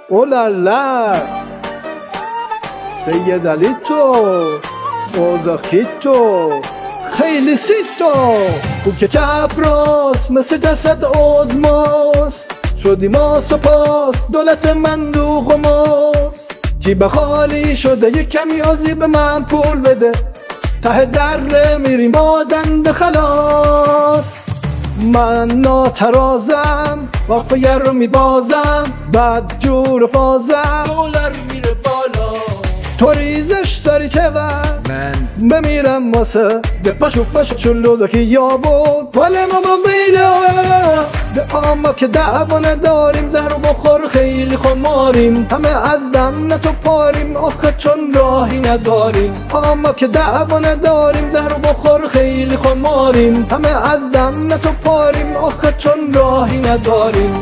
اولالا سید علی تو اوزاکی تو خیلی سی تو او که چپ راست مثل جسد آزماست شدی ما سپاس دولت مندوق و ماست جیب خالی شده یک کمی آزی به من پول بده ته در میریم با دنده خلاص من ناترازم وافیه رو میبازم بعد جور فازم دلار میره بالا تو ریزش داری چه وقت من بمیرم واسه به پاشو چلو که یابون ولی ما بیله به اما که دعوا نداریم زهر رو بخور خیلی خماریم همه از دم نه تو پاریم آخه چون راهی نداریم اما که دعوا نداریم زهر رو بخور خیلی خماریم همه از دم نه تو پاریم آخه چون راهی نداریم